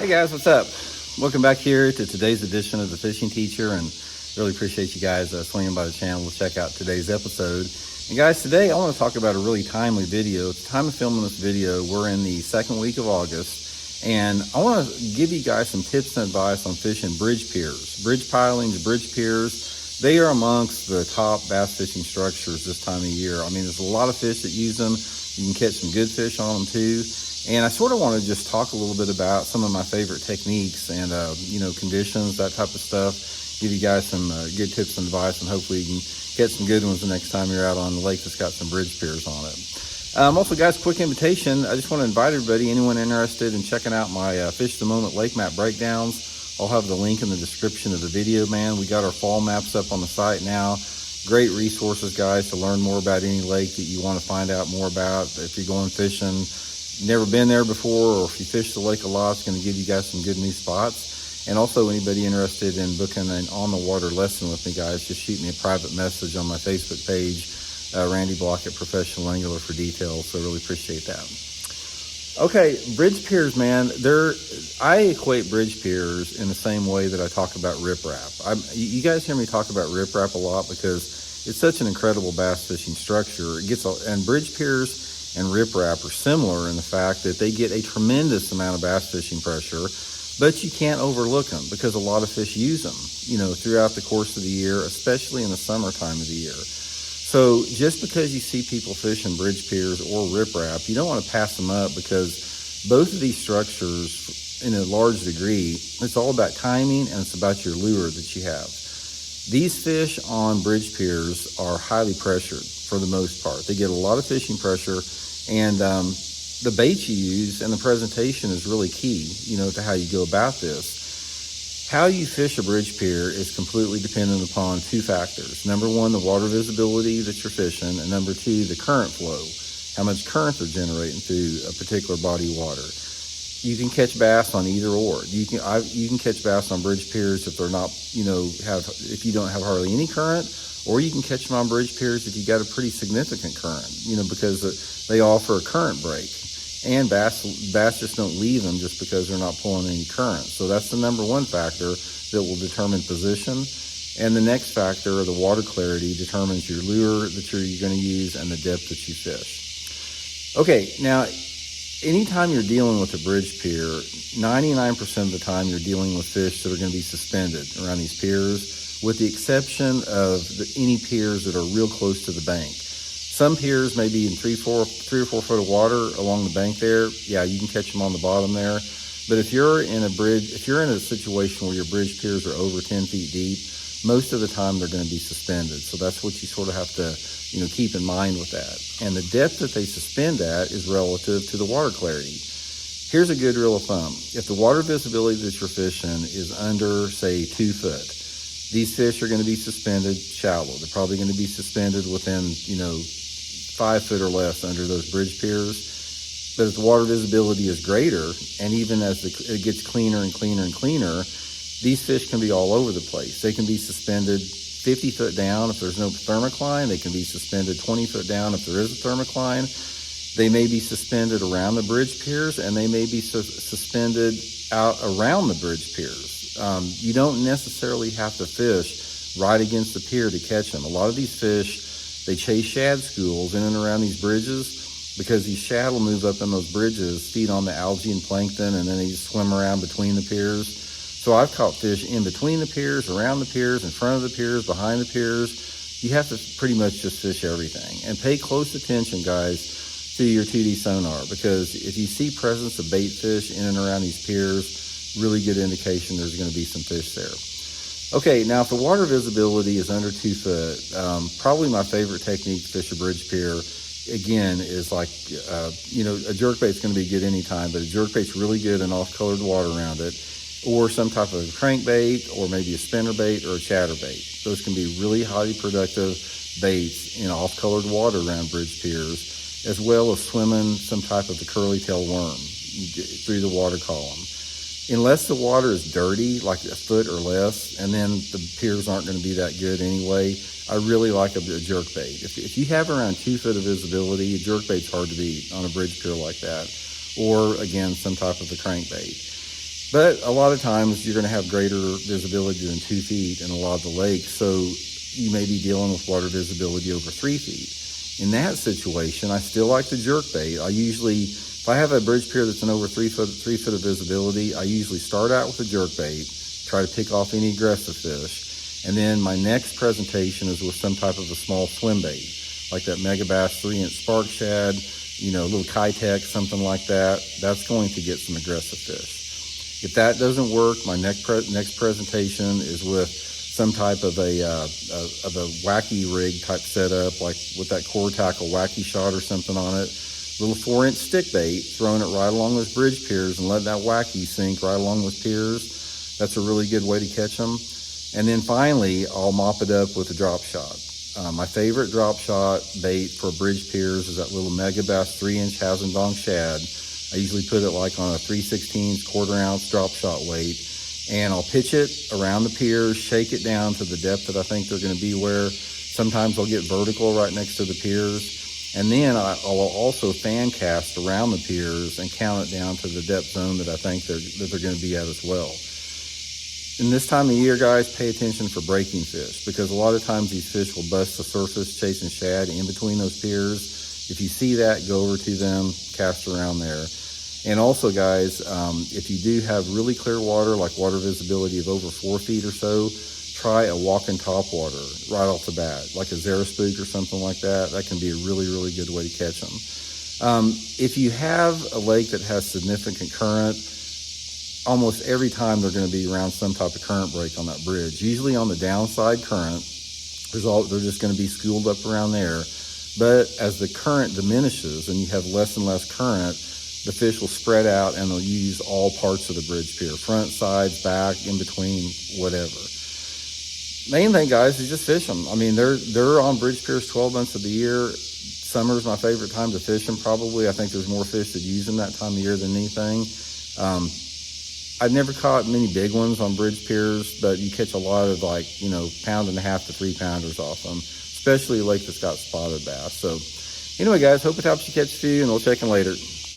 Hey guys, what's up? Welcome back here to today's edition of The Fishing Teacher, and really appreciate you guys swinging by the channel to check out today's episode. And guys, today I want to talk about a really timely video. At the time of filming this video, we're in the second week of August, and I want to give you guys some tips and advice on fishing bridge piers. Bridge pilings, bridge piers, they are amongst the top bass fishing structures this time of year. I mean, there's a lot of fish that use them. You can catch some good fish on them too. And I sort of want to just talk a little bit about some of my favorite techniques and, conditions, that type of stuff. Give you guys some good tips and advice, and hopefully you can get some good ones the next time you're out on the lake that's got some bridge piers on it. Also, guys, quick invitation. I just want to invite everybody, anyone interested in checking out my Fish the Moment lake map breakdowns. I'll have the link in the description of the video, man. We got our fall maps up on the site now. Great resources, guys, to learn more about any lake that you want to find out more about. If you're going fishing, never been there before, or if you fish the lake a lot, it's going to give you guys some good new spots. And also, anybody interested in booking an on-the-water lesson with me, guys, just shoot me a private message on my Facebook page, Randy Blaukat Professional Angler, for details. So really appreciate that. Okay, bridge piers, man. I equate bridge piers in the same way that I talk about riprap. You guys hear me talk about riprap a lot because it's such an incredible bass fishing structure. And bridge piers and riprap are similar in the fact that they get a tremendous amount of bass fishing pressure, but you can't overlook them because a lot of fish use them, throughout the course of the year, especially in the summertime of the year. So just because you see people fishing bridge piers or riprap, you don't want to pass them up, because both of these structures, in a large degree, it's all about timing and it's about your lure that you have. These fish on bridge piers are highly pressured for the most part. They get a lot of fishing pressure. And the bait you use and the presentation is really key, to how you go about this. How you fish a bridge pier is completely dependent upon two factors. Number one, the water visibility that you're fishing, and number two, the current flow, how much current they're generating through a particular body of water. You can catch bass on either or. You can catch bass on bridge piers if they're not, if you don't have hardly any current, or you can catch them on bridge piers if you got a pretty significant current, because they offer a current break. And bass just don't leave them just because they're not pulling any current. So that's the number one factor that will determine position. And the next factor, the water clarity, determines your lure that you're going to use and the depth that you fish. Okay, now, anytime you're dealing with a bridge pier, 99% of the time you're dealing with fish that are going to be suspended around these piers, with the exception of any piers that are real close to the bank. Some piers may be in 3 or 4 foot of water along the bank there. Yeah, you can catch them on the bottom there. But if you're in a situation where your bridge piers are over 10 feet deep, most of the time they're going to be suspended. So that's what you sort of have to, keep in mind with that. And the depth that they suspend at is relative to the water clarity. Here's a good rule of thumb. If the water visibility that you're fishing is under, say, 2 foot, these fish are going to be suspended shallow. They're probably going to be suspended within, 5 foot or less under those bridge piers. But if the water visibility is greater, and even as it gets cleaner and cleaner and cleaner, these fish can be all over the place. They can be suspended 50 foot down if there's no thermocline. They can be suspended 20 foot down if there is a thermocline. They may be suspended around the bridge piers, and they may be suspended out around the bridge piers. You don't necessarily have to fish right against the pier to catch them. A lot of these fish, they chase shad schools in and around these bridges, because these shad will move up in those bridges, feed on the algae and plankton, and then they just swim around between the piers. So I've caught fish in between the piers, around the piers, in front of the piers, behind the piers. You have to pretty much just fish everything. And pay close attention, guys, to your 2D sonar, because if you see presence of bait fish in and around these piers, really good indication there's going to be some fish there. Okay, now if the water visibility is under 2 foot, probably my favorite technique to fish a bridge pier, again, is like, a jerkbait's going to be good anytime, but a jerkbait's really good in off-colored water around it, or some type of crankbait, or maybe a spinnerbait or a chatterbait. Those can be really highly productive baits in off-colored water around bridge piers, as well as swimming some type of a curly-tailed worm through the water column. Unless the water is dirty, like a foot or less, and then the piers aren't going to be that good anyway, I really like a jerkbait. If you have around 2 foot of visibility, a jerkbait's hard to beat on a bridge pier like that, or again, some type of a crankbait. But a lot of times you're going to have greater visibility than 2 feet in a lot of the lakes, so you may be dealing with water visibility over 3 feet. In that situation, I still like the jerk bait. I usually, if I have a bridge pier that's in over 3 foot of visibility, I usually start out with a jerk bait, try to pick off any aggressive fish, and then my next presentation is with some type of a small swim bait, like that Megabass 3-inch spark shad, a little Kitech, something like that. That's going to get some aggressive fish. If that doesn't work, my next presentation is with some type of a wacky rig type setup, like with that core tackle wacky shot or something on it. Little 4-inch stick bait, throwing it right along those bridge piers and letting that wacky sink right along those piers. That's a really good way to catch them. And then finally, I'll mop it up with a drop shot. My favorite drop shot bait for bridge piers is that little Megabass 3-inch Hazendong shad. I usually put it like on a 3/16 1/4-ounce drop shot weight, and I'll pitch it around the piers, shake it down to the depth that I think they're going to be where. Sometimes I'll get vertical right next to the piers, and then I'll also fan cast around the piers and count it down to the depth zone that I think they're going to be at as well. In this time of year, guys, pay attention for breaking fish, because a lot of times these fish will bust the surface chasing shad in between those piers. If you see that, go over to them, cast around there. And also, guys, if you do have really clear water, like water visibility of over 4 feet or so, try a walking topwater right off the bat, like a Xerospook or something like that. That can be a really, really good way to catch them. If you have a lake that has significant current, almost every time they're going to be around some type of current break on that bridge. Usually on the downside current, they're just going to be schooled up around there. But as the current diminishes and you have less and less current, the fish will spread out and they'll use all parts of the bridge pier, front, sides, back, in between, whatever. Main thing, guys, is just fish them. I mean, they're on bridge piers 12 months of the year. Summer's my favorite time to fish them, probably. I think there's more fish that use them that time of year than anything. I've never caught many big ones on bridge piers, but you catch a lot of 1.5 to 3 pounders off them, especially a lake that's got spotted bass. So anyway, guys, hope it helps you catch a few, and we'll check in later.